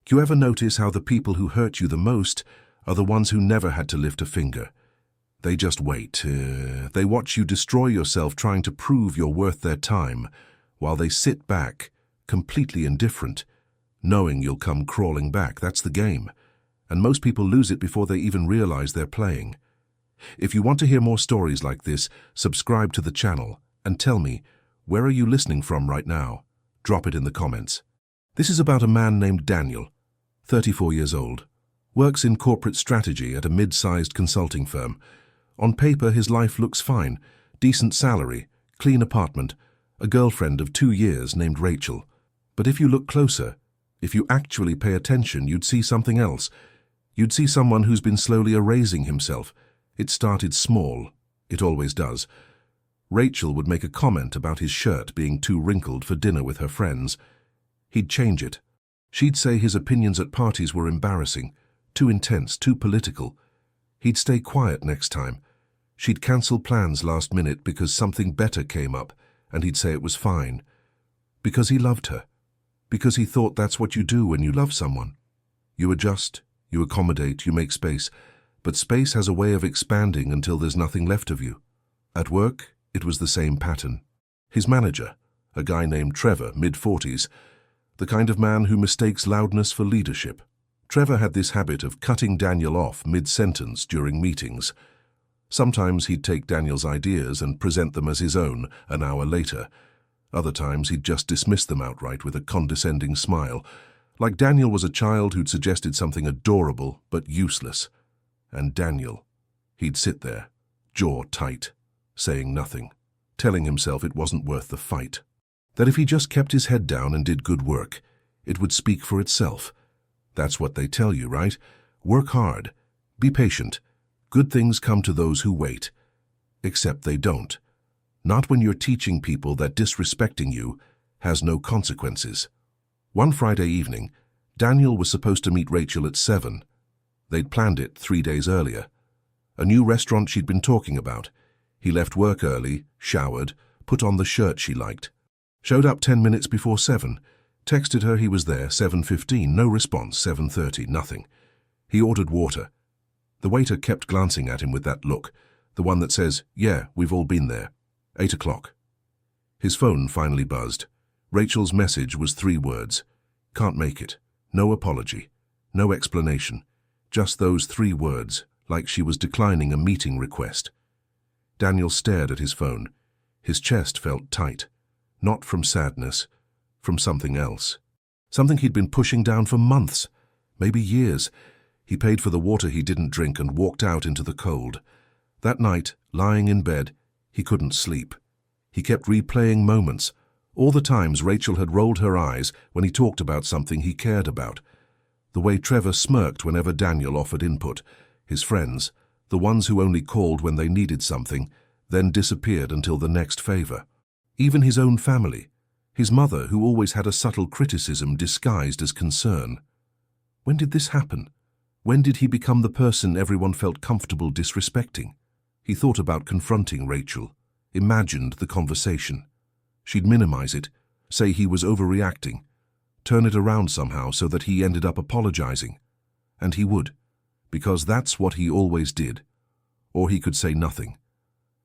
You ever notice how the people who hurt you the most are the ones who never had to lift a finger? They just wait. They watch you destroy yourself trying to prove you're worth their time, while they sit back, completely indifferent, knowing you'll come crawling back. That's the game. And most people lose it before they even realize they're playing. If you want to hear more stories like this, subscribe to the channel and tell me, where are you listening from right now? Drop it in the comments. This is about a man named Daniel, 34 years old, works in corporate strategy at a mid-sized consulting firm. On paper, his life looks fine, decent salary, clean apartment, a girlfriend of 2 years named Rachel. But if you look closer, if you actually pay attention, you'd see something else. You'd see someone who's been slowly erasing himself. It started small. It always does. Rachel would make a comment about his shirt being too wrinkled for dinner with her friends. He'd change it. She'd say his opinions at parties were embarrassing, too intense, too political. He'd stay quiet next time. She'd cancel plans last minute because something better came up, and he'd say it was fine. Because he loved her. Because he thought that's what you do when you love someone. You adjust, you accommodate, you make space, but space has a way of expanding until there's nothing left of you. At work, it was the same pattern. His manager, a guy named Trevor, mid-40s, the kind of man who mistakes loudness for leadership. Trevor had this habit of cutting Daniel off mid-sentence during meetings. Sometimes he'd take Daniel's ideas and present them as his own an hour later. Other times he'd just dismiss them outright with a condescending smile, like Daniel was a child who'd suggested something adorable but useless. And Daniel, he'd sit there, jaw tight, saying nothing, telling himself it wasn't worth the fight. That if he just kept his head down and did good work, it would speak for itself. That's what they tell you, right? Work hard. Be patient. Good things come to those who wait. Except they don't. Not when you're teaching people that disrespecting you has no consequences. One Friday evening, Daniel was supposed to meet Rachel at 7. They'd planned it 3 days earlier. A new restaurant she'd been talking about. He left work early, showered, put on the shirt she liked. Showed up 10 minutes before 7. Texted her he was there, 7:15, no response, 7:30, nothing. He ordered water. The waiter kept glancing at him with that look, the one that says, "Yeah, we've all been there." 8 o'clock. His phone finally buzzed. Rachel's message was 3 words. Can't make it. No apology. No explanation. Just those 3 words, like she was declining a meeting request. Daniel stared at his phone. His chest felt tight. Not from sadness, from something else. Something he'd been pushing down for months, maybe years. He paid for the water he didn't drink and walked out into the cold. That night, lying in bed, he couldn't sleep. He kept replaying moments, all the times Rachel had rolled her eyes when he talked about something he cared about. The way Trevor smirked whenever Daniel offered input. His friends, the ones who only called when they needed something, then disappeared until the next favor. Even his own family. His mother, who always had a subtle criticism disguised as concern. When did this happen? When did he become the person everyone felt comfortable disrespecting? He thought about confronting Rachel, imagined the conversation. She'd minimize it, say he was overreacting, turn it around somehow so that he ended up apologizing. And he would, because that's what he always did. Or he could say nothing.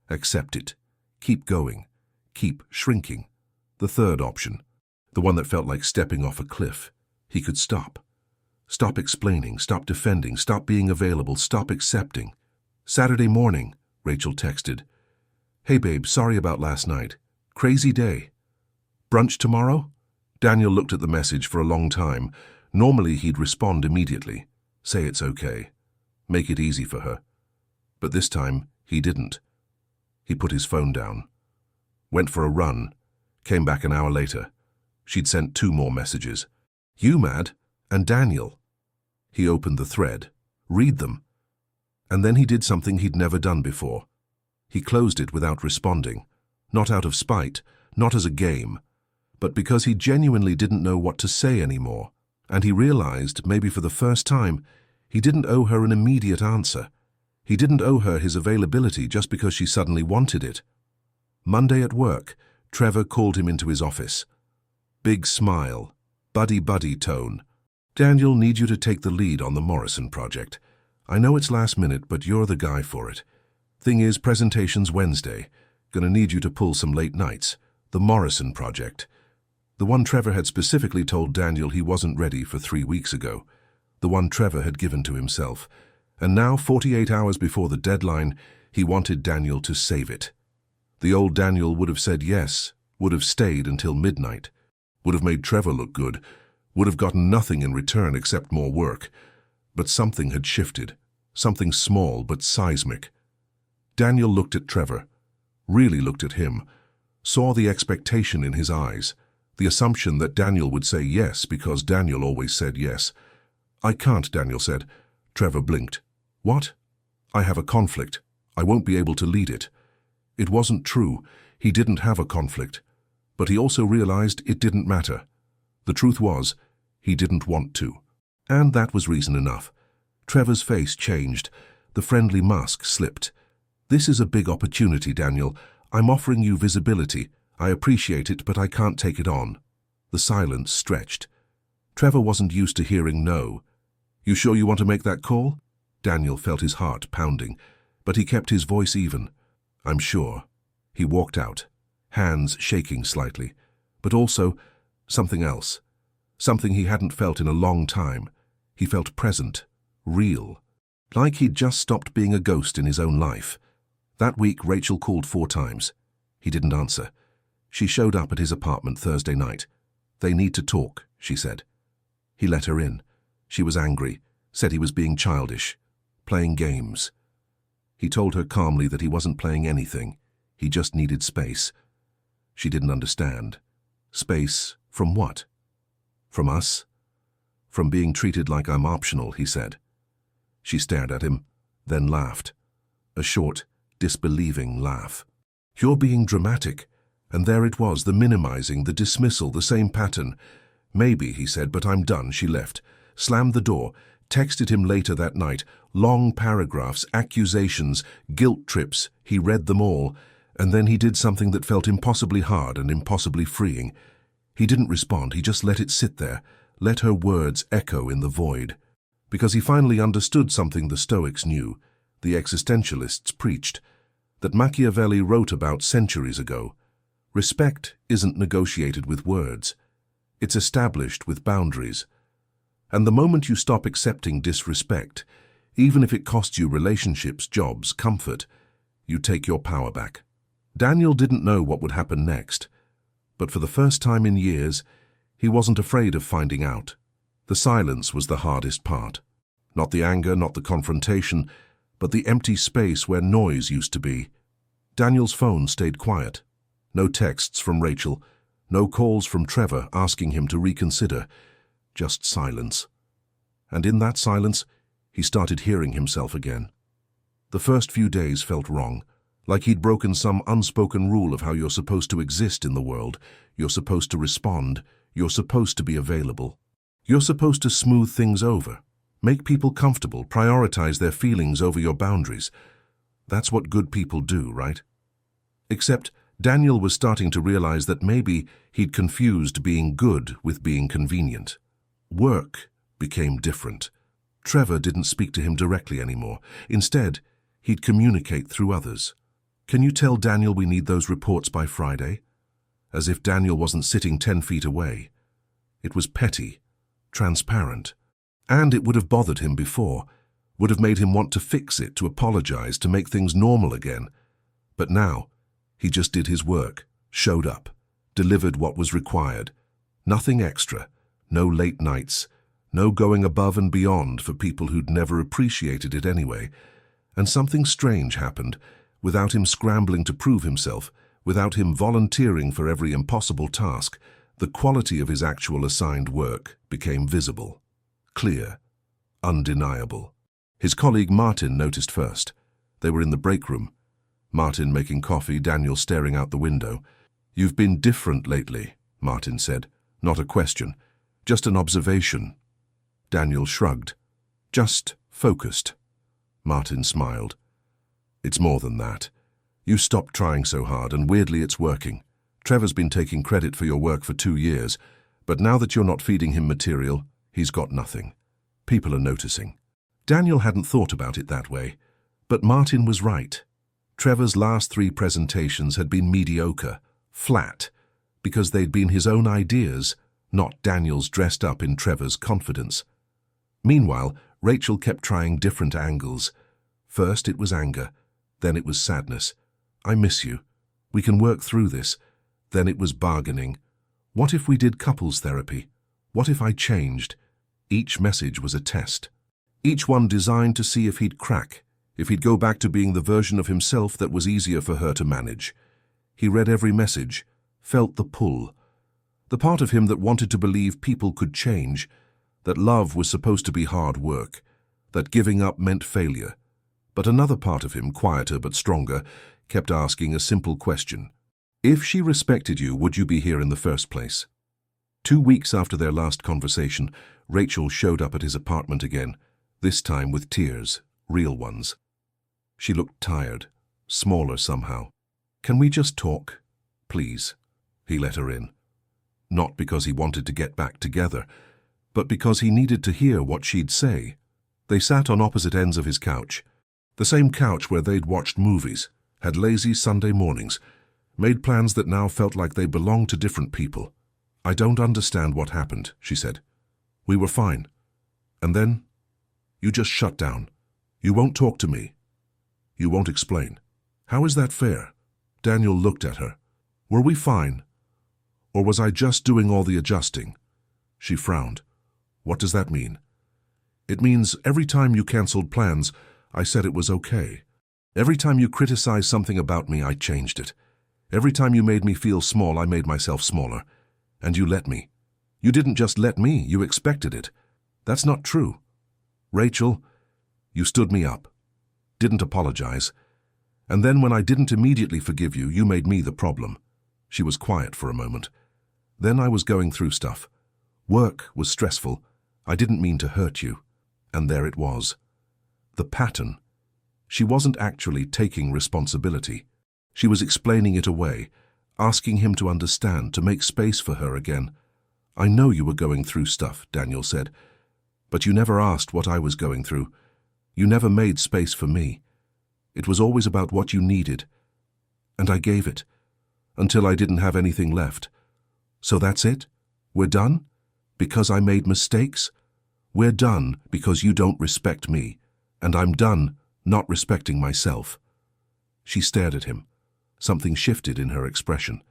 Accept it. Keep going. Keep shrinking. The third option, the one that felt like stepping off a cliff. He could stop. Stop explaining, stop defending, stop being available, stop accepting. Saturday morning, Rachel texted. "Hey babe, sorry about last night. Crazy day. Brunch tomorrow?" Daniel looked at the message for a long time. Normally he'd respond immediately. Say it's okay. Make it easy for her. But this time, he didn't. He put his phone down. Went for a run. Came back an hour later. She'd sent 2 more messages. "You mad?" and "Daniel." He opened the thread. Read them. And then he did something he'd never done before. He closed it without responding. Not out of spite, not as a game, but because he genuinely didn't know what to say anymore. And he realized, maybe for the first time, he didn't owe her an immediate answer. He didn't owe her his availability just because she suddenly wanted it. Monday at work, Trevor called him into his office. Big smile, buddy-buddy tone. Daniel needs you to take the lead on the Morrison project. I know it's last minute, but you're the guy for it. Thing is, presentation's Wednesday. Gonna need you to pull some late nights. The Morrison project. The one Trevor had specifically told Daniel he wasn't ready for 3 weeks ago. The one Trevor had given to himself. And now, 48 hours before the deadline, he wanted Daniel to save it. The old Daniel would have said yes, would have stayed until midnight, would have made Trevor look good, would have gotten nothing in return except more work. But something had shifted, something small but seismic. Daniel looked at Trevor, really looked at him, saw the expectation in his eyes, the assumption that Daniel would say yes because Daniel always said yes. "I can't," Daniel said. Trevor blinked. "What?" "I have a conflict. I won't be able to lead it." It wasn't true. He didn't have a conflict. But he also realized it didn't matter. The truth was, he didn't want to. And that was reason enough. Trevor's face changed. The friendly mask slipped. "This is a big opportunity, Daniel. I'm offering you visibility. I appreciate it, but I can't take it on." The silence stretched. Trevor wasn't used to hearing no. "You sure you want to make that call?" Daniel felt his heart pounding, but he kept his voice even. "I'm sure." He walked out, hands shaking slightly, but also something else. Something he hadn't felt in a long time. He felt present, real, like he'd just stopped being a ghost in his own life. That week, Rachel called 4 times. He didn't answer. She showed up at his apartment Thursday night. "They need to talk," she said. He let her in. She was angry, said he was being childish, playing games. He told her calmly that he wasn't playing anything. He just needed space. She didn't understand. Space from what? From us? "From being treated like I'm optional," he said. She stared at him, then laughed. A short, disbelieving laugh. "You're being dramatic." And there it was, the minimizing, the dismissal, the same pattern. "Maybe," he said, "but I'm done." She left, slammed the door, texted him later that night. Long paragraphs, accusations, guilt trips. He read them all. And then he did something that felt impossibly hard and impossibly freeing. He didn't respond, he just let it sit there, let her words echo in the void. Because he finally understood something the Stoics knew, the existentialists preached, that Machiavelli wrote about centuries ago. Respect isn't negotiated with words. It's established with boundaries. And the moment you stop accepting disrespect, even if it costs you relationships, jobs, comfort, you take your power back. Daniel didn't know what would happen next, but for the first time in years, he wasn't afraid of finding out. The silence was the hardest part. Not the anger, not the confrontation, but the empty space where noise used to be. Daniel's phone stayed quiet. No texts from Rachel, no calls from Trevor asking him to reconsider, just silence. And in that silence, he started hearing himself again. The first few days felt wrong, like he'd broken some unspoken rule of how you're supposed to exist in the world. You're supposed to respond, you're supposed to be available. You're supposed to smooth things over, make people comfortable, prioritize their feelings over your boundaries. That's what good people do, right? Except Daniel was starting to realize that maybe he'd confused being good with being convenient. Work became different. Trevor didn't speak to him directly anymore. Instead, he'd communicate through others. "Can you tell Daniel we need those reports by Friday?" As if Daniel wasn't sitting 10 feet away. It was petty, transparent. And it would have bothered him before, would have made him want to fix it, to apologize, to make things normal again. But now, he just did his work, showed up, delivered what was required. Nothing extra, no late nights, no going above and beyond for people who'd never appreciated it anyway. And something strange happened, without him scrambling to prove himself, without him volunteering for every impossible task. The quality of his actual assigned work became visible, clear, undeniable. His colleague Martin noticed first. They were in the break room. Martin making coffee, Daniel staring out the window. "You've been different lately," Martin said. Not a question, just an observation. Daniel shrugged. "Just focused." Martin smiled. "It's more than that. You stopped trying so hard, and weirdly it's working. Trevor's been taking credit for your work for 2 years, but now that you're not feeding him material, He's got nothing. People are noticing. Daniel hadn't thought about it that way, but Martin was right. Trevor's last 3 presentations had been mediocre, flat, because they'd been his own ideas, not Daniel's dressed up in Trevor's confidence. Meanwhile, Rachel kept trying different angles. First it was anger, then it was sadness. I miss you. We can work through this. Then it was bargaining. What if we did couples therapy? What if I changed? Each message was a test. Each one designed to see if he'd crack, if he'd go back to being the version of himself that was easier for her to manage. He read every message, felt the pull. The part of him that wanted to believe people could change, that love was supposed to be hard work, that giving up meant failure. But another part of him, quieter but stronger, kept asking a simple question. If she respected you, would you be here in the first place? 2 weeks after their last conversation, Rachel showed up at his apartment again, this time with tears, real ones. She looked tired, smaller somehow. Can we just talk? Please. He let her in. Not because he wanted to get back together, but because he needed to hear what she'd say. They sat on opposite ends of his couch, the same couch where they'd watched movies, had lazy Sunday mornings, made plans that now felt like they belonged to different people. I don't understand what happened, she said. We were fine. And then, you just shut down. You won't talk to me. You won't explain. How is that fair? Daniel looked at her. Were we fine? Or was I just doing all the adjusting? She frowned. What does that mean? It means every time you cancelled plans, I said it was okay. Every time you criticized something about me, I changed it. Every time you made me feel small, I made myself smaller. And you let me. You didn't just let me, you expected it. That's not true. Rachel, you stood me up. Didn't apologize. And then when I didn't immediately forgive you, you made me the problem. She was quiet for a moment. Then I was going through stuff. Work was stressful. I didn't mean to hurt you. And there it was. The pattern. She wasn't actually taking responsibility. She was explaining it away, asking him to understand, to make space for her again. I know you were going through stuff, Daniel said, but you never asked what I was going through. You never made space for me. It was always about what you needed. And I gave it, until I didn't have anything left. So that's it? We're done? Because I made mistakes? We're done because you don't respect me, and I'm done not respecting myself. She stared at him. Something shifted in her expression,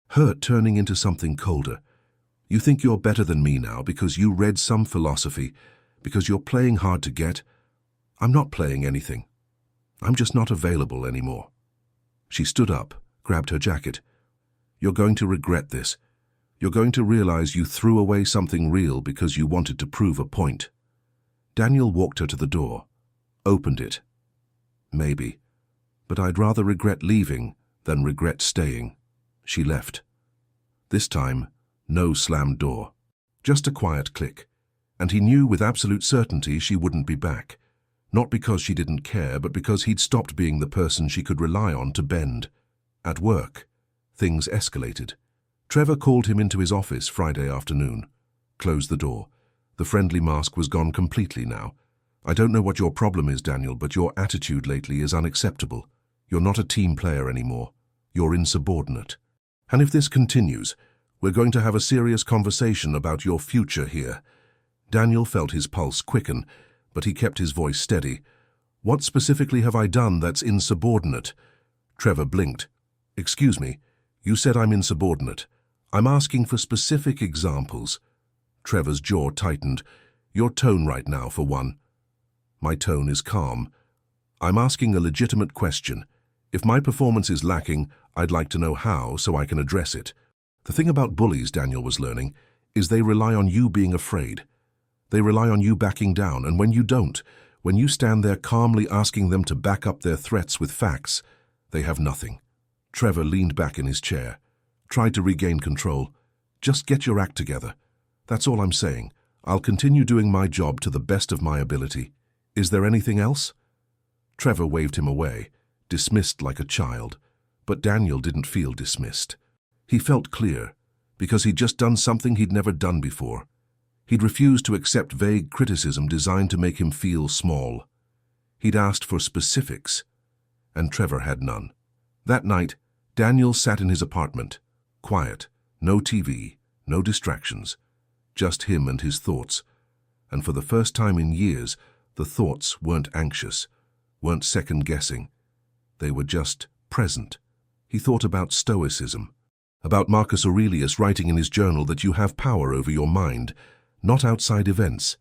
hurt turning into something colder. You think you're better than me now because you read some philosophy, because you're playing hard to get? I'm not playing anything. I'm just not available anymore. She stood up, grabbed her jacket. You're going to regret this. You're going to realize you threw away something real because you wanted to prove a point. Daniel walked her to the door, opened it. Maybe, but I'd rather regret leaving than regret staying. She left. This time, no slammed door, just a quiet click, and he knew with absolute certainty she wouldn't be back. Not because she didn't care, but because he'd stopped being the person she could rely on to bend. At work, things escalated. Trevor called him into his office Friday afternoon, closed the door. The friendly mask was gone completely now. I don't know what your problem is, Daniel, but your attitude lately is unacceptable. You're not a team player anymore. You're insubordinate. And if this continues, we're going to have a serious conversation about your future here. Daniel felt his pulse quicken, but he kept his voice steady. What specifically have I done that's insubordinate? Trevor blinked. Excuse me, you said I'm insubordinate. I'm asking for specific examples. Trevor's jaw tightened. Your tone right now, for one. My tone is calm. I'm asking a legitimate question. If my performance is lacking, I'd like to know how so I can address it. The thing about bullies, Daniel was learning, is they rely on you being afraid. They rely on you backing down, and when you don't, when you stand there calmly asking them to back up their threats with facts, they have nothing. Trevor leaned back in his chair, tried to regain control. Just get your act together. That's all I'm saying. I'll continue doing my job to the best of my ability. Is there anything else? Trevor waved him away, dismissed like a child, but Daniel didn't feel dismissed. He felt clear, because he'd just done something he'd never done before. He'd refused to accept vague criticism designed to make him feel small. He'd asked for specifics, and Trevor had none. That night, Daniel sat in his apartment, quiet, no TV, no distractions, just him and his thoughts. And for the first time in years, the thoughts weren't anxious, weren't second-guessing. They were just present. He thought about stoicism, about Marcus Aurelius writing in his journal that you have power over your mind, not outside events.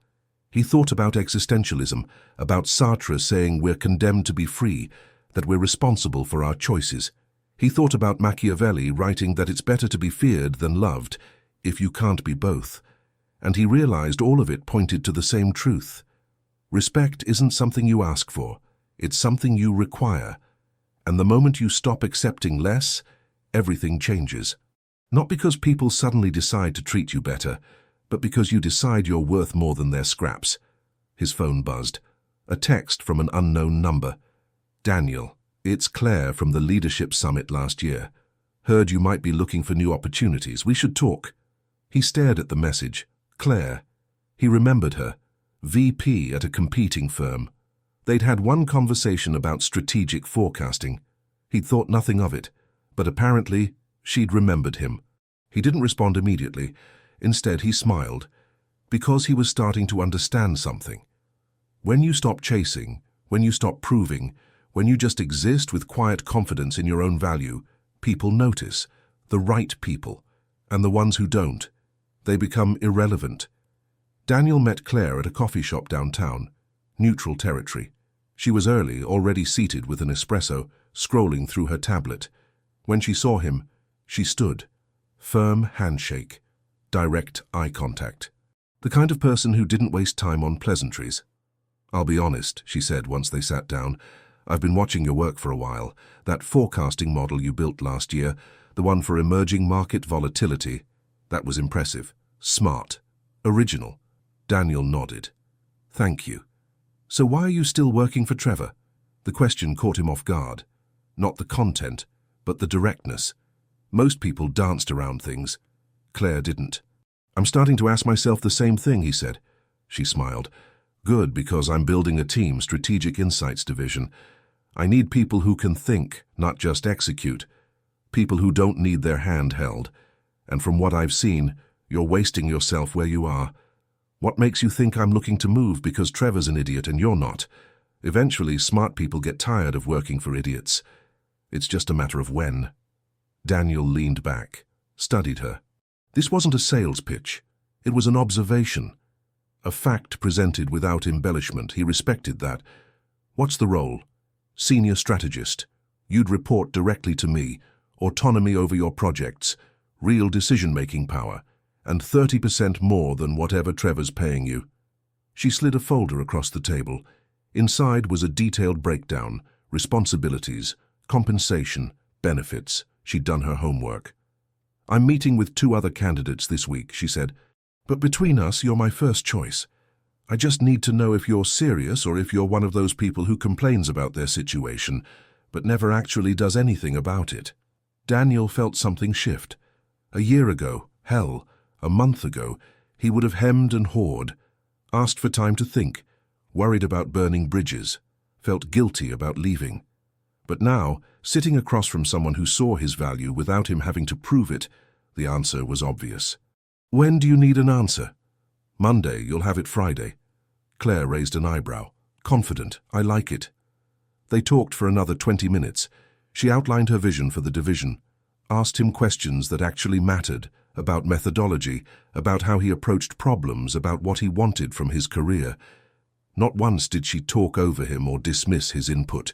He thought about existentialism, about Sartre saying we're condemned to be free, that we're responsible for our choices. He thought about Machiavelli writing that it's better to be feared than loved, if you can't be both. And he realized all of it pointed to the same truth. Respect isn't something you ask for, it's something you require. And the moment you stop accepting less, everything changes. Not because people suddenly decide to treat you better, but because you decide you're worth more than their scraps. His phone buzzed. A text from an unknown number. Daniel, it's Claire from the Leadership Summit last year. Heard you might be looking for new opportunities. We should talk. He stared at the message. Claire. He remembered her. VP at a competing firm. They'd had one conversation about strategic forecasting. He'd thought nothing of it, but apparently she'd remembered him. He didn't respond immediately. Instead, he smiled, because he was starting to understand something. When you stop chasing, when you stop proving, when you just exist with quiet confidence in your own value, people notice, the right people, and the ones who don't. They become irrelevant. Daniel met Claire at a coffee shop downtown, neutral territory. She was early, already seated with an espresso, scrolling through her tablet. When she saw him, she stood. Firm handshake, direct eye contact. The kind of person who didn't waste time on pleasantries. I'll be honest, she said once they sat down. I've been watching your work for a while. That forecasting model you built last year, the one for emerging market volatility, that was impressive. Smart. Original. Daniel nodded. Thank you. So why are you still working for Trevor? The question caught him off guard. Not the content, but the directness. Most people danced around things. Claire didn't. I'm starting to ask myself the same thing, he said. She smiled. Good, because I'm building a team, Strategic Insights Division. I need people who can think, not just execute. People who don't need their hand held. And from what I've seen, you're wasting yourself where you are. What makes you think I'm looking to move because Trevor's an idiot and you're not? Eventually, smart people get tired of working for idiots. It's just a matter of when. Daniel leaned back, studied her. This wasn't a sales pitch. It was an observation. A fact presented without embellishment. He respected that. What's the role? Senior strategist. You'd report directly to me. Autonomy over your projects. Real decision-making power. And 30% more than whatever Trevor's paying you. She slid a folder across the table. Inside was a detailed breakdown, responsibilities, compensation, benefits. She'd done her homework. I'm meeting with 2 other candidates this week, she said. But between us, you're my first choice. I just need to know if you're serious or if you're one of those people who complains about their situation, but never actually does anything about it. Daniel felt something shift. A year ago, hell, a month ago, he would have hemmed and hawed, asked for time to think, worried about burning bridges, felt guilty about leaving. But now, sitting across from someone who saw his value without him having to prove it, the answer was obvious. When do you need an answer? Monday, you'll have it Friday. Claire raised an eyebrow. Confident, I like it. They talked for another 20 minutes. She outlined her vision for the division, asked him questions that actually mattered, about methodology, about how he approached problems, about what he wanted from his career. Not once did she talk over him or dismiss his input.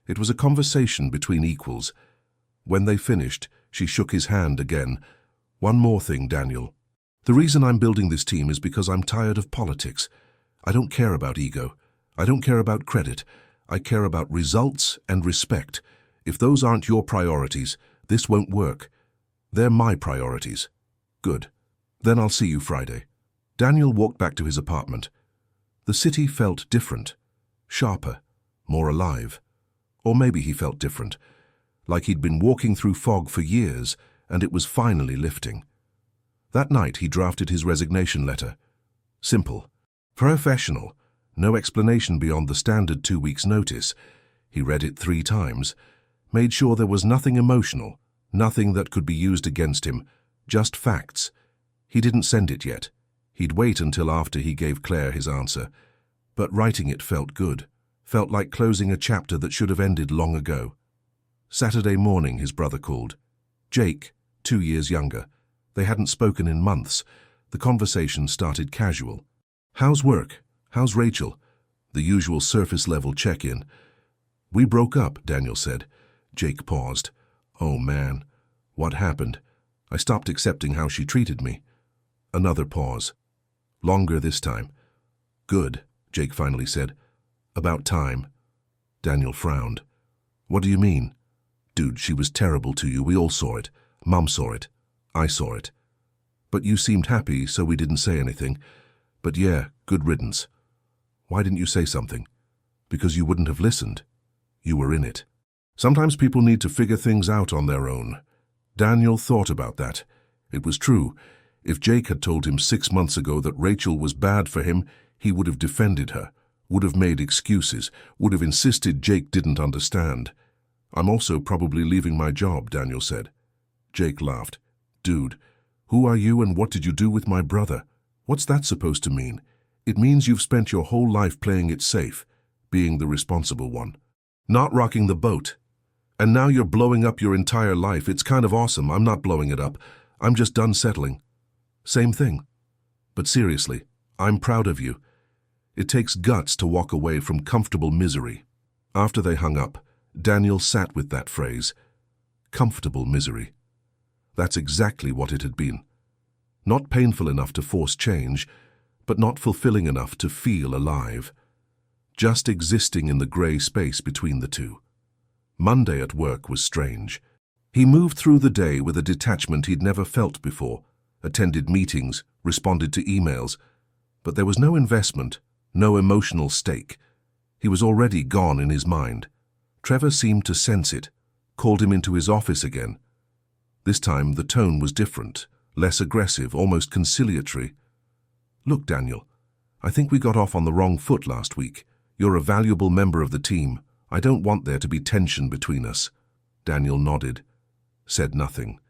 It was a conversation between equals. When they finished, she shook his hand again. One more thing, Daniel. The reason I'm building this team is because I'm tired of politics. I don't care about ego. I don't care about credit. I care about results and respect. If those aren't your priorities, this won't work. They're my priorities. Good. Then I'll see you Friday. Daniel walked back to his apartment. The city felt different, sharper, more alive. Or maybe he felt different, like he'd been walking through fog for years and it was finally lifting. That night he drafted his resignation letter, Simple. Professional. No explanation beyond the standard 2 weeks' notice. He read it 3 times, made sure there was nothing emotional, nothing that could be used against him, just facts. He didn't send it yet. He'd wait until after he gave Claire his answer. But writing it felt good, felt like closing a chapter that should have ended long ago. Saturday morning, his brother called. Jake, 2 years younger. They hadn't spoken in months. The conversation started casual. How's work? How's Rachel? The usual surface-level check-in. We broke up, Daniel said. Jake paused. Oh man, what happened? I stopped accepting how she treated me. Another pause. Longer this time. Good, Jake finally said. About time. Daniel frowned. What do you mean? Dude, she was terrible to you. We all saw it. Mum saw it. I saw it. But you seemed happy, so we didn't say anything. But yeah, good riddance. Why didn't you say something? Because you wouldn't have listened. You were in it. Sometimes people need to figure things out on their own. Daniel thought about that. It was true. If Jake had told him 6 months ago that Rachel was bad for him, he would have defended her, would have made excuses, would have insisted Jake didn't understand. I'm also probably leaving my job, Daniel said. Jake laughed. Dude, who are you and what did you do with my brother? What's that supposed to mean? It means you've spent your whole life playing it safe, being the responsible one, not rocking the boat. And now you're blowing up your entire life. It's kind of awesome. I'm not blowing it up. I'm just done settling. Same thing. But seriously, I'm proud of you. It takes guts to walk away from comfortable misery. After they hung up, Daniel sat with that phrase. Comfortable misery. That's exactly what it had been. Not painful enough to force change, but not fulfilling enough to feel alive. Just existing in the grey space between the two. Monday at work was strange. He moved through the day with a detachment he'd never felt before, attended meetings, responded to emails, but there was no investment, no emotional stake. He was already gone in his mind. Trevor seemed to sense it, called him into his office again. This time the tone was different, less aggressive, almost conciliatory. Look, Daniel, I think we got off on the wrong foot last week. You're a valuable member of the team. I don't want there to be tension between us. Daniel nodded, said nothing.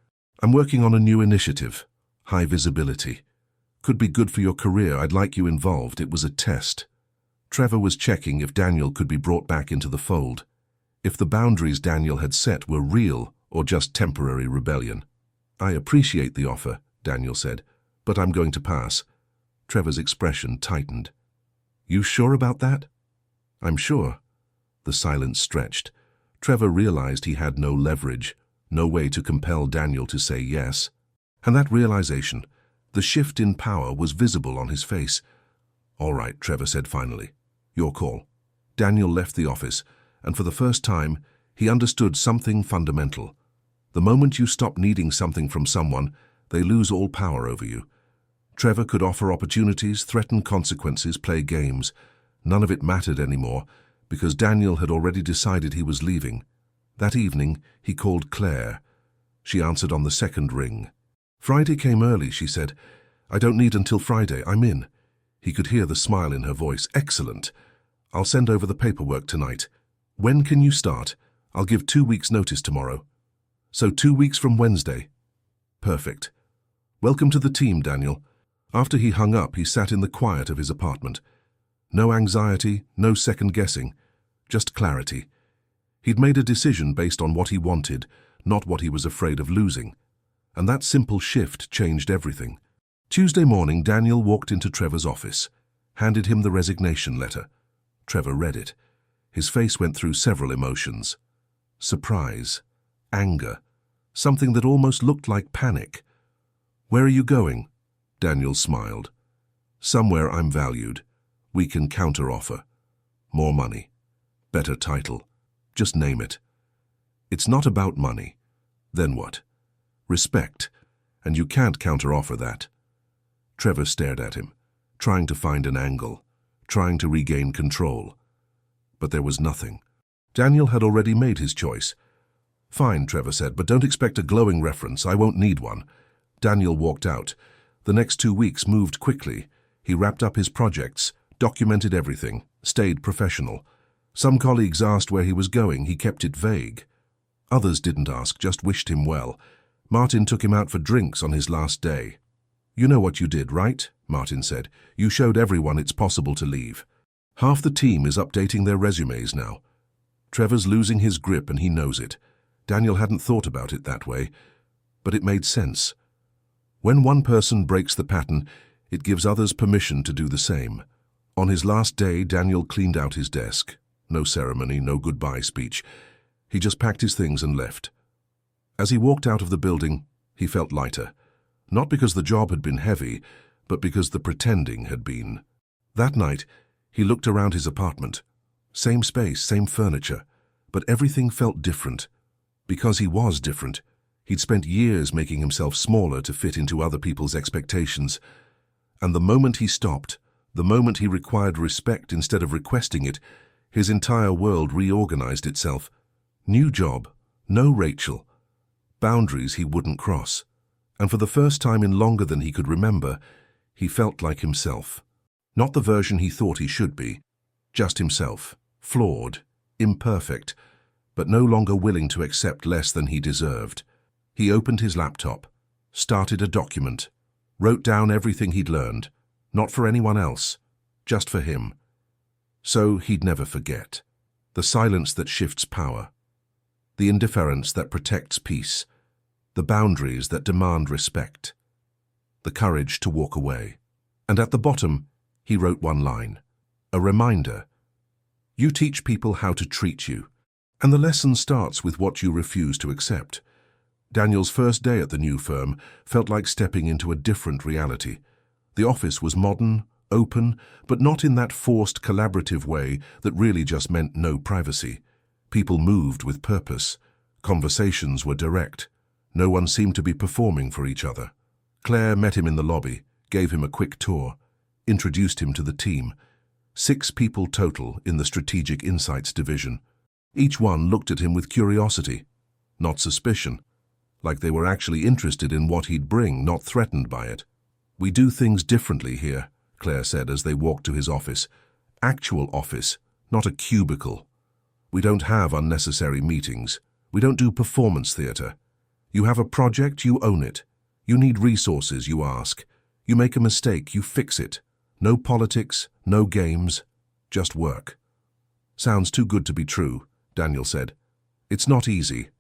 I'm working on a new initiative, high visibility. Could be good for your career. I'd like you involved. It was a test. Trevor was checking if Daniel could be brought back into the fold, if the boundaries Daniel had set were real or just temporary rebellion. I appreciate the offer, Daniel said, but I'm going to pass. Trevor's expression tightened. You sure about that? I'm sure. The silence stretched. Trevor realized he had no leverage, no way to compel Daniel to say yes. And that realization, the shift in power, was visible on his face. All right, Trevor said finally. Your call. Daniel left the office, and for the first time, he understood something fundamental. The moment you stop needing something from someone, they lose all power over you. Trevor could offer opportunities, threaten consequences, play games. None of it mattered anymore, because Daniel had already decided he was leaving. That evening, he called Claire. She answered on the second ring. Friday came early, she said. I don't need until Friday. I'm in. He could hear the smile in her voice. Excellent. I'll send over the paperwork tonight. When can you start? I'll give 2 weeks' notice tomorrow. So 2 weeks from Wednesday. Perfect. Welcome to the team, Daniel. After he hung up, he sat in the quiet of his apartment. No anxiety, no second-guessing, just clarity. He'd made a decision based on what he wanted, not what he was afraid of losing. And that simple shift changed everything. Tuesday morning, Daniel walked into Trevor's office, handed him the resignation letter. Trevor read it. His face went through several emotions. Surprise, anger, something that almost looked like panic. Where are you going? Daniel smiled. Somewhere I'm valued. We can counter-offer. More money. Better title. Just name it. It's not about money. Then what? Respect. And you can't counter-offer that. Trevor stared at him, trying to find an angle, trying to regain control. But there was nothing. Daniel had already made his choice. Fine, Trevor said, but don't expect a glowing reference. I won't need one. Daniel walked out. The next 2 weeks moved quickly. He wrapped up his projects, documented everything, stayed professional. Some colleagues asked where he was going. He kept it vague. Others didn't ask, just wished him well. Martin took him out for drinks on his last day. "You know what you did, right?" Martin said. "You showed everyone it's possible to leave." Half the team is updating their resumes now. Trevor's losing his grip and he knows it. Daniel hadn't thought about it that way, but it made sense. When one person breaks the pattern, it gives others permission to do the same. On his last day, Daniel cleaned out his desk. No ceremony, no goodbye speech. He just packed his things and left. As he walked out of the building, he felt lighter. Not because the job had been heavy, but because the pretending had been. That night, he looked around his apartment. Same space, same furniture, but everything felt different. Because he was different. He'd spent years making himself smaller to fit into other people's expectations. And the moment he stopped, the moment he required respect instead of requesting it, his entire world reorganized itself. New job, no Rachel. Boundaries he wouldn't cross. And for the first time in longer than he could remember, he felt like himself. Not the version he thought he should be. Just himself. Flawed, imperfect, but no longer willing to accept less than he deserved. He opened his laptop, started a document, wrote down everything he'd learned, not for anyone else, just for him. So he'd never forget. The silence that shifts power. The indifference that protects peace. The boundaries that demand respect. The courage to walk away. And at the bottom, he wrote one line. A reminder. You teach people how to treat you. And the lesson starts with what you refuse to accept. Daniel's first day at the new firm felt like stepping into a different reality. The office was modern, open, but not in that forced collaborative way that really just meant no privacy. People moved with purpose. Conversations were direct. No one seemed to be performing for each other. Claire met him in the lobby, gave him a quick tour, introduced him to the team. 6 people total in the Strategic Insights division. Each one looked at him with curiosity, not suspicion, like they were actually interested in what he'd bring, not threatened by it. "We do things differently here," Claire said as they walked to his office. Actual office, not a cubicle. "We don't have unnecessary meetings. We don't do performance theater. You have a project, you own it. You need resources, you ask. You make a mistake, you fix it. No politics, no games, just work." "Sounds too good to be true," Daniel said. "It's not easy.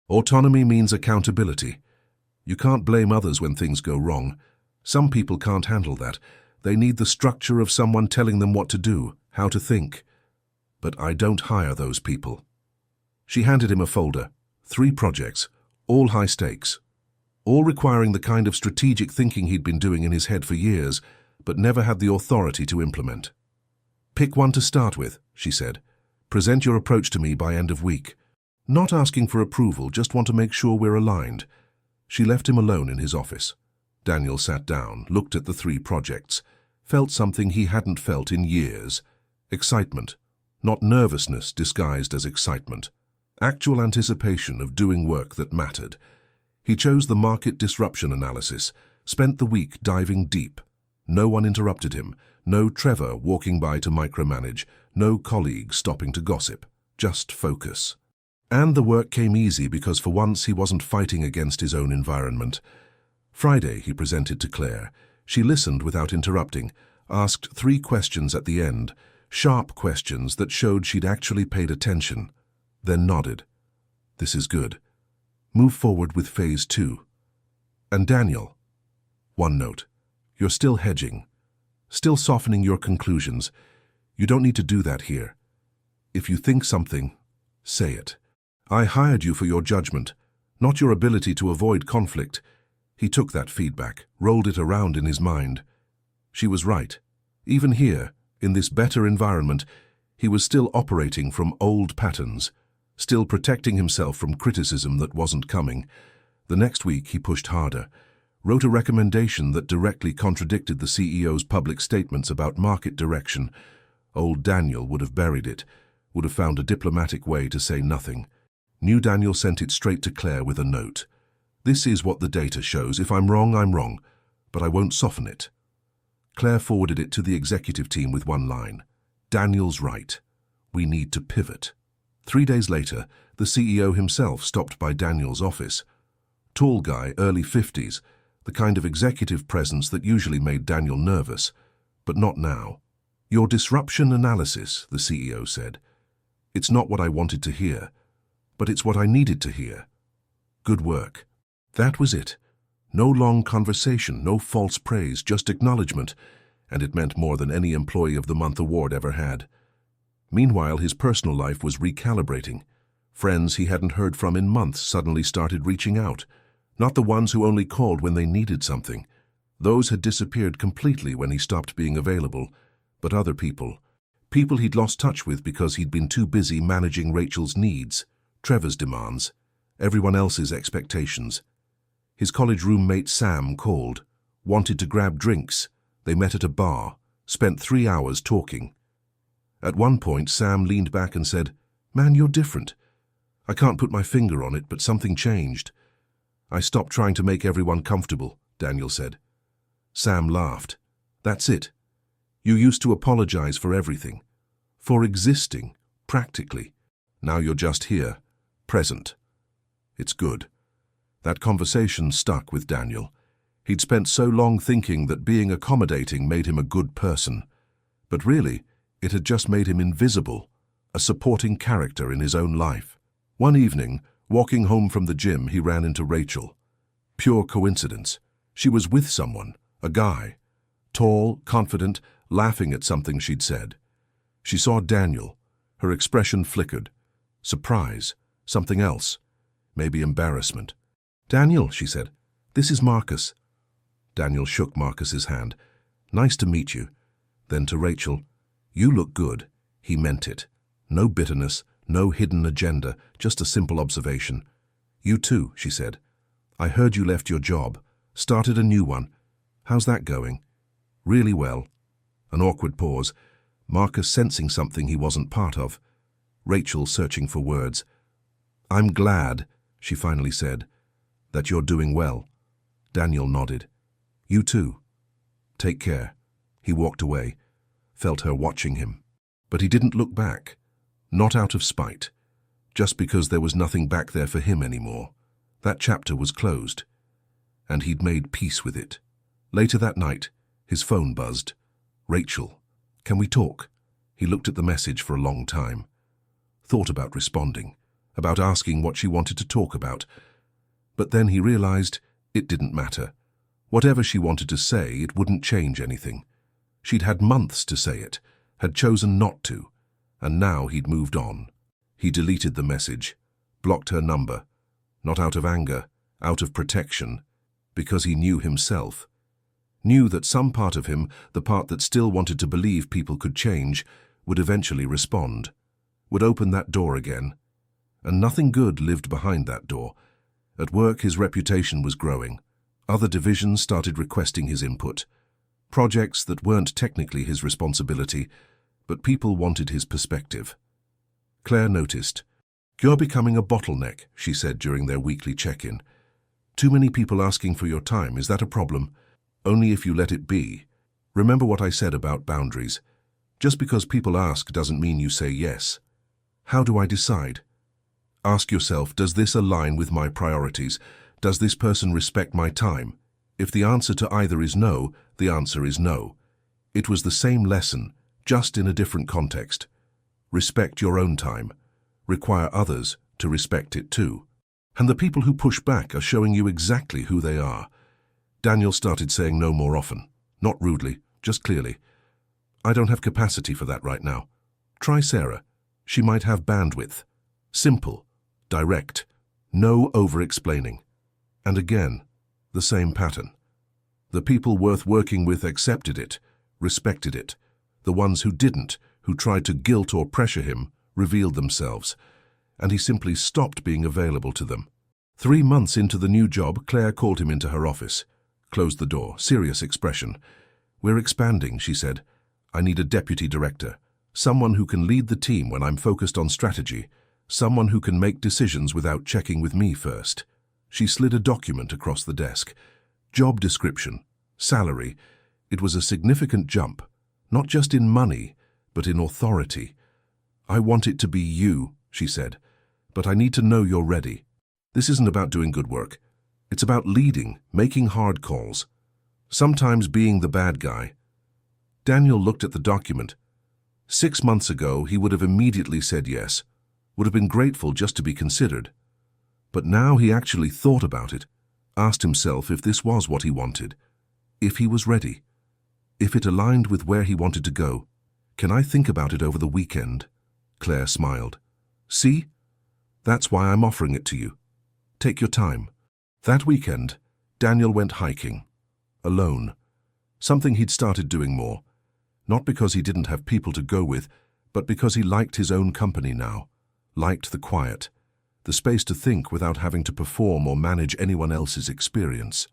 Autonomy means accountability. You can't blame others when things go wrong. Some people can't handle that. They need the structure of someone telling them what to do, how to think. But I don't hire those people." She handed him a folder. 3 projects, all high stakes. All requiring the kind of strategic thinking he'd been doing in his head for years, but never had the authority to implement. "Pick one to start with," she said. "Present your approach to me by end of week. Not asking for approval, just want to make sure we're aligned." She left him alone in his office. Daniel sat down, looked at the 3 projects, felt something he hadn't felt in years. Excitement. Not nervousness disguised as excitement. Actual anticipation of doing work that mattered. He chose the market disruption analysis, spent the week diving deep. No one interrupted him, no Trevor walking by to micromanage, no colleague stopping to gossip, just focus. And the work came easy because for once he wasn't fighting against his own environment. Friday, he presented to Claire. She listened without interrupting, asked 3 questions at the end, sharp questions that showed she'd actually paid attention, then nodded. "This is good. Move forward with phase 2. And Daniel, 1 note. You're still hedging, still softening your conclusions. You don't need to do that here. If you think something, say it. I hired you for your judgment, not your ability to avoid conflict." He took that feedback, rolled it around in his mind. She was right. Even here, in this better environment, he was still operating from old patterns, still protecting himself from criticism that wasn't coming. The next week he pushed harder, wrote a recommendation that directly contradicted the CEO's public statements about market direction. Old Daniel would have buried it, would have found a diplomatic way to say nothing. New Daniel sent it straight to Claire with a note. "This is what the data shows. If I'm wrong, I'm wrong, but I won't soften it." Claire forwarded it to the executive team with one line. Daniel's right. We need to pivot. 3 days later, the CEO himself stopped by Daniel's office. Tall guy, early 50s, the kind of executive presence that usually made Daniel nervous, but not now. Your disruption analysis, the CEO said. It's not what I wanted to hear, but it's what I needed to hear. Good work. That was it. No long conversation, no false praise, just acknowledgement, and it meant more than any Employee of the Month award ever had. Meanwhile, his personal life was recalibrating. Friends he hadn't heard from in months suddenly started reaching out. Not the ones who only called when they needed something. Those had disappeared completely when he stopped being available. But other people. People he'd lost touch with because he'd been too busy managing Rachel's needs, Trevor's demands, everyone else's expectations. His college roommate Sam called, wanted to grab drinks. They met at a bar, spent 3 hours talking. At one point, Sam leaned back and said, "Man, you're different. I can't put my finger on it, but something changed. I stopped trying to make everyone comfortable," Daniel said. Sam laughed. "That's it. You used to apologize for everything. For existing, practically. Now you're just here, present. It's good." That conversation stuck with Daniel. He'd spent so long thinking that being accommodating made him a good person. But really, it had just made him invisible, a supporting character in his own life. One evening, walking home from the gym, he ran into Rachel. Pure coincidence. She was with someone, a guy. Tall, confident, laughing at something she'd said. She saw Daniel. Her expression flickered. Surprise. Something else. Maybe embarrassment. "Daniel," she said, "this is Marcus." Daniel shook Marcus's hand. "Nice to meet you." Then to Rachel, "You look good." He meant it. No bitterness, no hidden agenda, just a simple observation. "You too," she said. "I heard you left your job, started a new one. How's that going?" "Really well." An awkward pause. Marcus sensing something he wasn't part of. Rachel searching for words. "I'm glad," she finally said, "that you're doing well." Daniel nodded. "You too. Take care." He walked away, felt her watching him. But he didn't look back. Not out of spite. Just because there was nothing back there for him anymore. That chapter was closed. And he'd made peace with it. Later that night, his phone buzzed. "Rachel, can we talk?" He looked at the message for a long time. Thought about responding, about asking what she wanted to talk about. But then he realized it didn't matter. Whatever she wanted to say, it wouldn't change anything. She'd had months to say it, had chosen not to, and now he'd moved on. He deleted the message, blocked her number, not out of anger, out of protection, because he knew himself. Knew that some part of him, the part that still wanted to believe people could change, would eventually respond, would open that door again. And nothing good lived behind that door. At work, his reputation was growing. Other divisions started requesting his input. Projects that weren't technically his responsibility, but people wanted his perspective. Claire noticed. "You're becoming a bottleneck," she said during their weekly check-in. "Too many people asking for your time, is that a problem? Only if you let it be. Remember what I said about boundaries. Just because people ask doesn't mean you say yes. How do I decide? Ask yourself, does this align with my priorities? Does this person respect my time? If the answer to either is no, the answer is no. It was the same lesson, just in a different context. Respect your own time. Require others to respect it too. And the people who push back are showing you exactly who they are." Daniel started saying no more often. Not rudely, just clearly. "I don't have capacity for that right now. Try Sarah. She might have bandwidth." Simple. Direct. No over-explaining. And again, the same pattern. The people worth working with accepted it, respected it. The ones who didn't, who tried to guilt or pressure him, revealed themselves. And he simply stopped being available to them. 3 months into the new job, Claire called him into her office. Closed the door, serious expression. "We're expanding," she said. "I need a deputy director. Someone who can lead the team when I'm focused on strategy. Someone who can make decisions without checking with me first." She slid a document across the desk. Job description. Salary. It was a significant jump, not just in money, but in authority. "I want it to be you," she said, "but I need to know you're ready. This isn't about doing good work. It's about leading, making hard calls. Sometimes being the bad guy." Daniel looked at the document. 6 months ago, he would have immediately said yes, would have been grateful just to be considered. But now he actually thought about it, asked himself if this was what he wanted, if he was ready, if it aligned with where he wanted to go. "Can I think about it over the weekend?" Claire smiled. "See? That's why I'm offering it to you. Take your time." That weekend, Daniel went hiking, alone, something he'd started doing more, not because he didn't have people to go with, but because he liked his own company now, liked the quiet, the space to think without having to perform or manage anyone else's experience.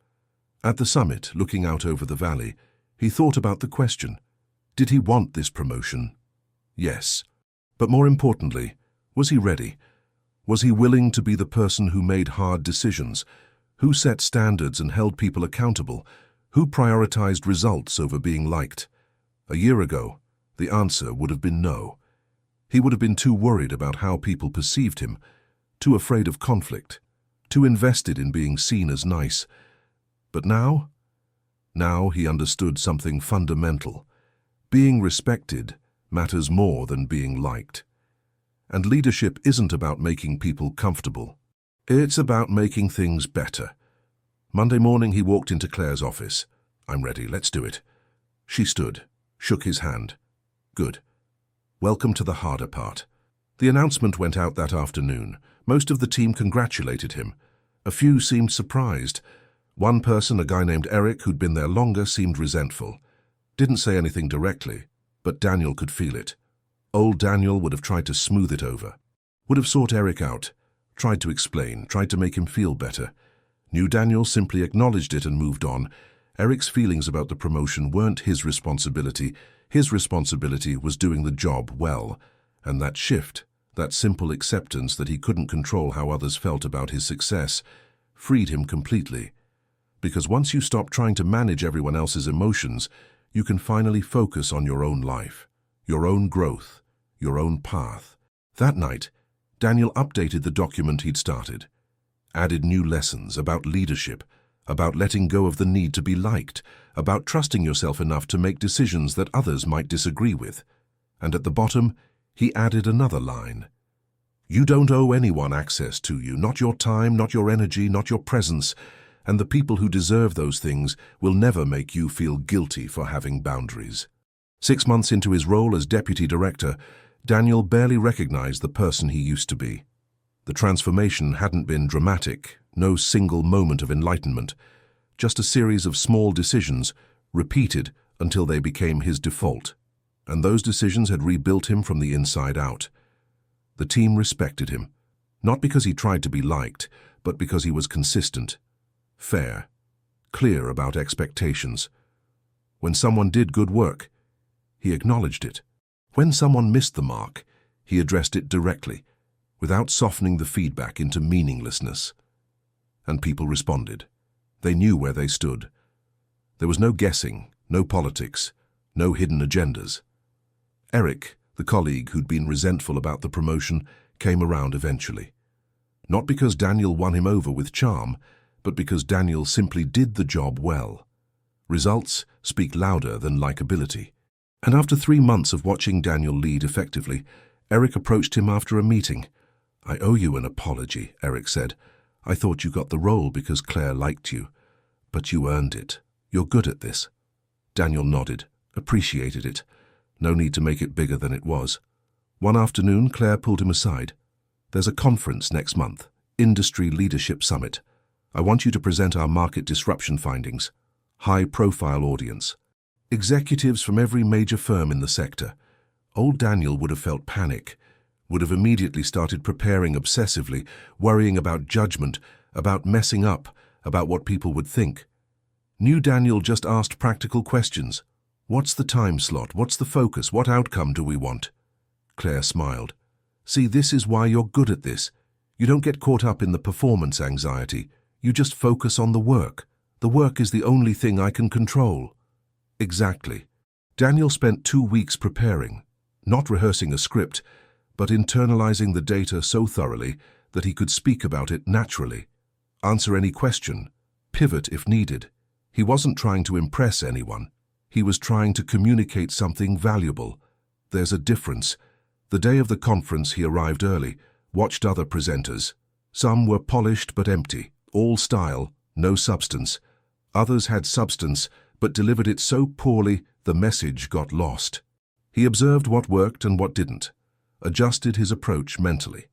At the summit, looking out over the valley, he thought about the question, did he want this promotion? Yes. But more importantly, was he ready? Was he willing to be the person who made hard decisions, who set standards and held people accountable, who prioritized results over being liked? A year ago, the answer would have been no. He would have been too worried about how people perceived him, too afraid of conflict, too invested in being seen as nice. But now he understood something fundamental. Being respected matters more than being liked. And leadership isn't about making people comfortable. It's about making things better. Monday morning he walked into Claire's office. "I'm ready, let's do it." She stood, shook his hand. "Good. Welcome to the harder part." The announcement went out that afternoon. Most of the team congratulated him. A few seemed surprised. One person, a guy named Eric, who'd been there longer, seemed resentful. Didn't say anything directly, but Daniel could feel it. Old Daniel would have tried to smooth it over, would have sought Eric out, tried to explain, tried to make him feel better. New Daniel simply acknowledged it and moved on. Eric's feelings about the promotion weren't his responsibility. His responsibility was doing the job well. And that shift, that simple acceptance that he couldn't control how others felt about his success, freed him completely. Because once you stop trying to manage everyone else's emotions, you can finally focus on your own life, your own growth, your own path. That night, Daniel updated the document he'd started, added new lessons about leadership, about letting go of the need to be liked, about trusting yourself enough to make decisions that others might disagree with. And at the bottom, he added another line. "You don't owe anyone access to you, not your time, not your energy, not your presence, and the people who deserve those things will never make you feel guilty for having boundaries." 6 months into his role as deputy director, Daniel barely recognized the person he used to be. The transformation hadn't been dramatic, no single moment of enlightenment, just a series of small decisions, repeated until they became his default. And those decisions had rebuilt him from the inside out. The team respected him, not because he tried to be liked, but because he was consistent, fair, clear about expectations. When someone did good work, he acknowledged it. When someone missed the mark, he addressed it directly, without softening the feedback into meaninglessness. And people responded. They knew where they stood. There was no guessing, no politics, no hidden agendas. Eric, the colleague who'd been resentful about the promotion, came around eventually. Not because Daniel won him over with charm, but because Daniel simply did the job well. Results speak louder than likability. And after 3 months of watching Daniel lead effectively, Eric approached him after a meeting. "I owe you an apology," Eric said. "I thought you got the role because Claire liked you. But you earned it. You're good at this." Daniel nodded, appreciated it. No need to make it bigger than it was. One afternoon, Claire pulled him aside. "There's a conference next month, Industry Leadership Summit. I want you to present our market disruption findings. High-profile audience. Executives from every major firm in the sector." Old Daniel would have felt panic, would have immediately started preparing obsessively, worrying about judgment, about messing up, about what people would think. New Daniel just asked practical questions. "What's the time slot? What's the focus? What outcome do we want?" Claire smiled. "See, this is why you're good at this. You don't get caught up in the performance anxiety. You just focus on the work. The work is the only thing I can control." Exactly. Daniel spent 2 weeks preparing, not rehearsing a script, but internalizing the data so thoroughly that he could speak about it naturally, answer any question, pivot if needed. He wasn't trying to impress anyone. He was trying to communicate something valuable. There's a difference. The day of the conference he arrived early, watched other presenters. Some were polished but empty, all style, no substance. Others had substance, but delivered it so poorly the message got lost. He observed what worked and what didn't, adjusted his approach mentally.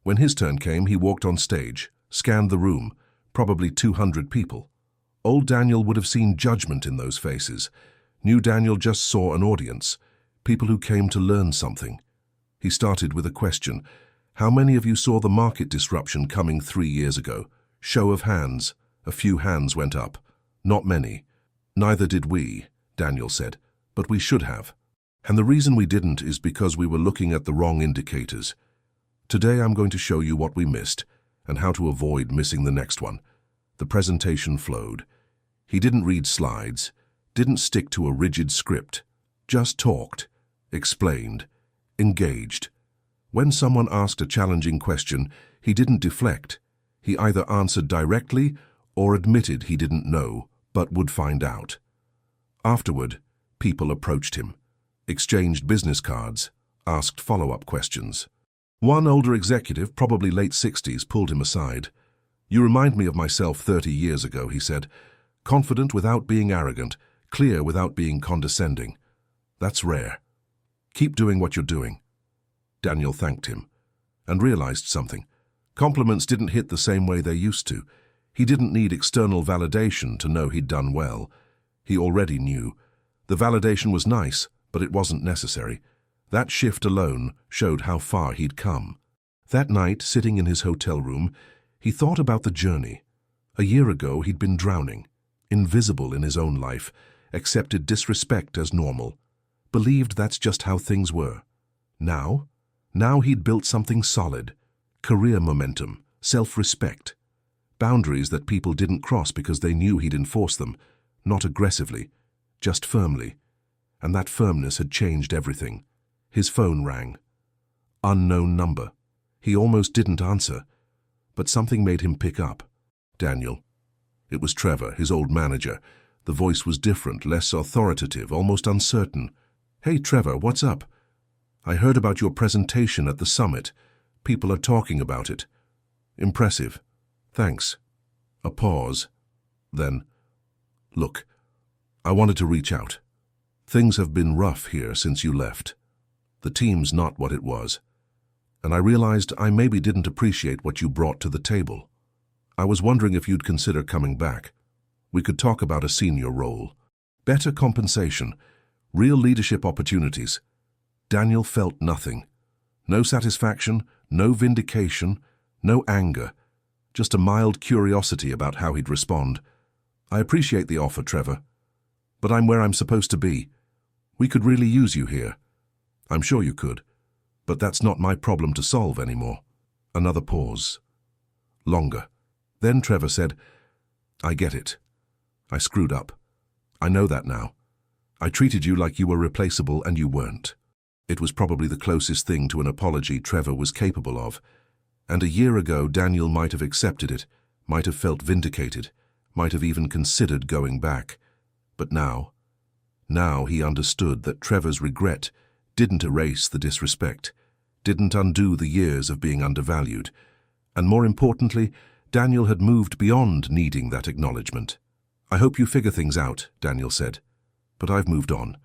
When his turn came, he walked on stage, scanned the room, probably 200 people. Old Daniel would have seen judgment in those faces. New Daniel just saw an audience, people who came to learn something. He started with a question. How many of you saw the market disruption coming 3 years ago? Show of hands. A few hands went up. Not many. Neither did we, Daniel said, but we should have. And the reason we didn't is because we were looking at the wrong indicators. Today I'm going to show you what we missed and how to avoid missing the next one. The presentation flowed. He didn't read slides, didn't stick to a rigid script, just talked, explained, engaged. When someone asked a challenging question, he didn't deflect. He either answered directly or admitted he didn't know, but would find out. Afterward, people approached him, exchanged business cards, asked follow-up questions. One older executive, probably late 60s, pulled him aside. "You remind me of myself 30 years ago," he said. "Confident without being arrogant, clear without being condescending. That's rare. Keep doing what you're doing." Daniel thanked him and realized something. Compliments didn't hit the same way they used to. He didn't need external validation to know he'd done well. He already knew. The validation was nice, but it wasn't necessary. That shift alone showed how far he'd come. That night, sitting in his hotel room, he thought about the journey. A year ago, he'd been drowning, invisible in his own life, accepted disrespect as normal, believed that's just how things were. Now he'd built something solid, career momentum, self-respect, boundaries that people didn't cross because they knew he'd enforce them, not aggressively, just firmly. And that firmness had changed everything. His phone rang. Unknown number. He almost didn't answer, but something made him pick up. Daniel. It was Trevor, his old manager. The voice was different, less authoritative, almost uncertain. "Hey, Trevor, what's up? I heard about your presentation at the summit. People are talking about it. Impressive. Thanks." A pause. Then, "Look, I wanted to reach out. Things have been rough here since you left. The team's not what it was. And I realized I maybe didn't appreciate what you brought to the table. I was wondering if you'd consider coming back. We could talk about a senior role. Better compensation. Real leadership opportunities." Daniel felt nothing. No satisfaction, no vindication, no anger. Just a mild curiosity about how he'd respond. "I appreciate the offer, Trevor. But I'm where I'm supposed to be. We could really use you here." "I'm sure you could. But that's not my problem to solve anymore." Another pause. Longer. Then Trevor said, "I get it. I screwed up. I know that now. I treated you like you were replaceable and you weren't." It was probably the closest thing to an apology Trevor was capable of. And a year ago, Daniel might have accepted it, might have felt vindicated, might have even considered going back. But now he understood that Trevor's regret didn't erase the disrespect, didn't undo the years of being undervalued. And more importantly, Daniel had moved beyond needing that acknowledgement. "I hope you figure things out," Daniel said. "But I've moved on.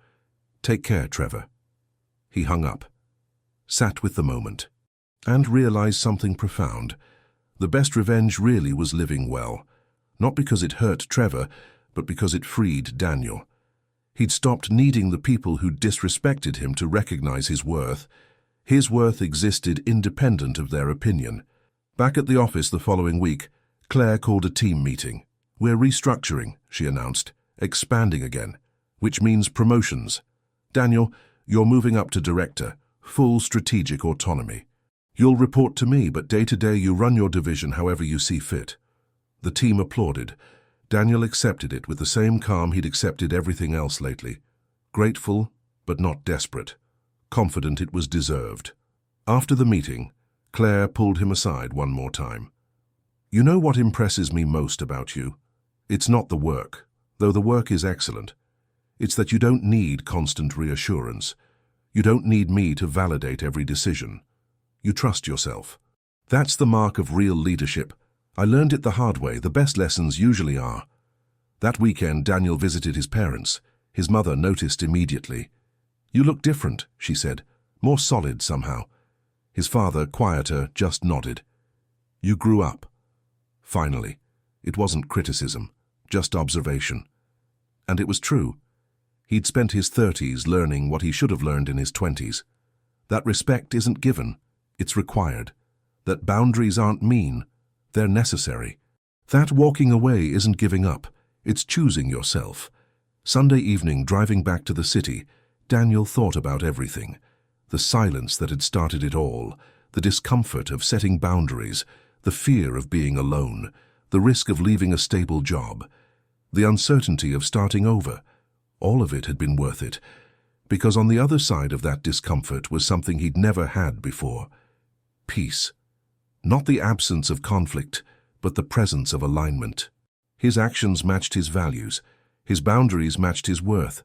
Take care, Trevor." He hung up, sat with the moment, and realized something profound. The best revenge really was living well, not because it hurt Trevor, but because it freed Daniel. He'd stopped needing the people who disrespected him to recognize his worth. His worth existed independent of their opinion. Back at the office the following week, Claire called a team meeting. "We're restructuring," she announced, "expanding again, which means promotions. Daniel, you're moving up to director, full strategic autonomy. You'll report to me, but day to day you run your division however you see fit." The team applauded. Daniel accepted it with the same calm he'd accepted everything else lately. Grateful, but not desperate. Confident it was deserved. After the meeting, Claire pulled him aside one more time. "You know what impresses me most about you? It's not the work, though the work is excellent. It's that you don't need constant reassurance. You don't need me to validate every decision. You trust yourself. That's the mark of real leadership. I learned it the hard way. The best lessons usually are." That weekend, Daniel visited his parents. His mother noticed immediately. "You look different," she said, "more solid somehow." His father, quieter, just nodded. "You grew up." Finally. It wasn't criticism, just observation. And it was true. He'd spent his 30s learning what he should have learned in his 20s. That respect isn't given, it's required. That boundaries aren't mean, they're necessary. That walking away isn't giving up, it's choosing yourself. Sunday evening, driving back to the city, Daniel thought about everything. The silence that had started it all, the discomfort of setting boundaries, the fear of being alone, the risk of leaving a stable job, the uncertainty of starting over. All of it had been worth it, because on the other side of that discomfort was something he'd never had before. Peace. Not the absence of conflict, but the presence of alignment. His actions matched his values. His boundaries matched his worth.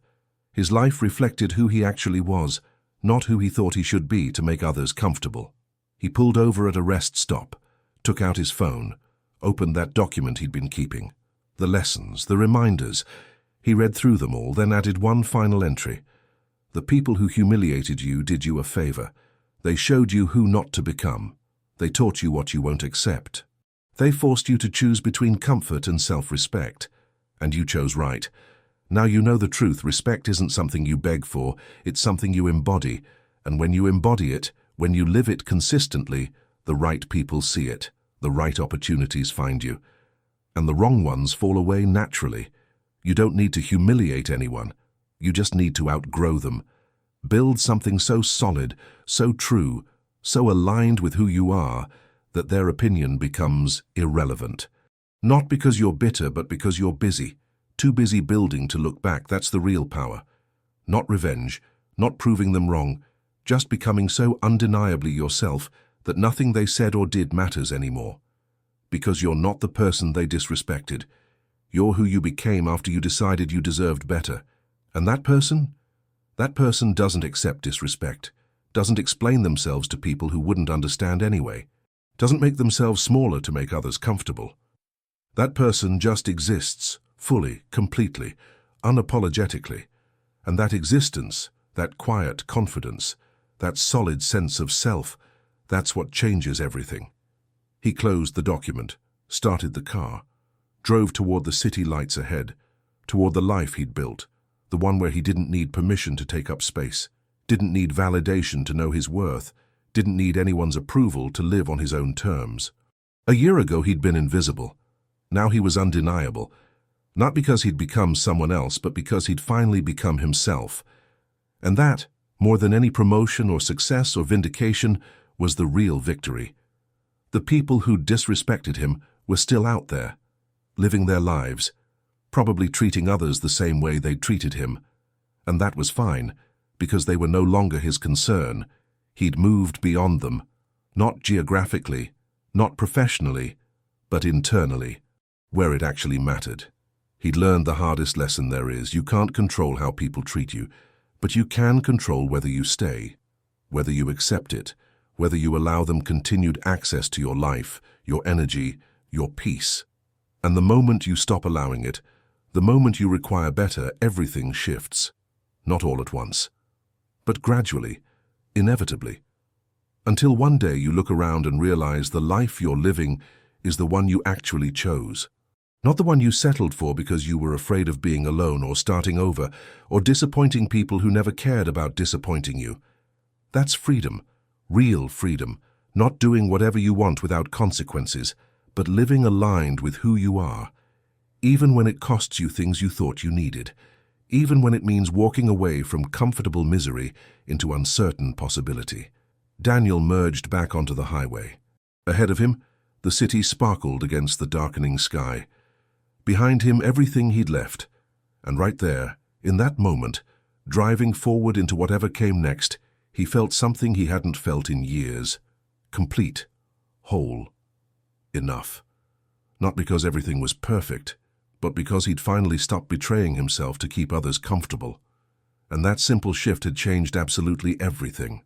His life reflected who he actually was, not who he thought he should be to make others comfortable. He pulled over at a rest stop, took out his phone, opened that document he'd been keeping. The lessons, the reminders. He read through them all, then added one final entry. "The people who humiliated you did you a favor. They showed you who not to become. They taught you what you won't accept. They forced you to choose between comfort and self-respect. And you chose right. Now you know the truth. Respect isn't something you beg for, it's something you embody. And when you embody it, when you live it consistently, the right people see it, the right opportunities find you. And the wrong ones fall away naturally. You don't need to humiliate anyone. You just need to outgrow them. Build something so solid, so true, so aligned with who you are, that their opinion becomes irrelevant. Not because you're bitter, but because you're busy. Too busy building to look back. That's the real power. Not revenge, not proving them wrong, just becoming so undeniably yourself that nothing they said or did matters anymore. Because you're not the person they disrespected. You're who you became after you decided you deserved better. And that person doesn't accept disrespect, doesn't explain themselves to people who wouldn't understand anyway, doesn't make themselves smaller to make others comfortable. That person just exists, fully, completely, unapologetically. And that existence, that quiet confidence, that solid sense of self, that's what changes everything. He closed the document, started the car, drove toward the city lights ahead, toward the life he'd built, the one where he didn't need permission to take up space, didn't need validation to know his worth, didn't need anyone's approval to live on his own terms. A year ago he'd been invisible. Now he was undeniable, not because he'd become someone else, but because he'd finally become himself. And that, more than any promotion or success or vindication, was the real victory. The people who disrespected him were still out there, living their lives, probably treating others the same way they'd treated him. And that was fine, because they were no longer his concern. He'd moved beyond them, not geographically, not professionally, but internally, where it actually mattered. He'd learned the hardest lesson there is. You can't control how people treat you, but you can control whether you stay, whether you accept it, whether you allow them continued access to your life, your energy, your peace. And the moment you stop allowing it, the moment you require better, everything shifts. Not all at once, but gradually, inevitably. Until one day you look around and realize the life you're living is the one you actually chose. Not the one you settled for because you were afraid of being alone or starting over or disappointing people who never cared about disappointing you. That's freedom, real freedom, not doing whatever you want without consequences, but living aligned with who you are, even when it costs you things you thought you needed, even when it means walking away from comfortable misery into uncertain possibility. Daniel merged back onto the highway. Ahead of him, the city sparkled against the darkening sky. Behind him, everything he'd left. And right there, in that moment, driving forward into whatever came next, he felt something he hadn't felt in years. Complete. Whole. Enough. Not because everything was perfect, but because he'd finally stopped betraying himself to keep others comfortable. And that simple shift had changed absolutely everything.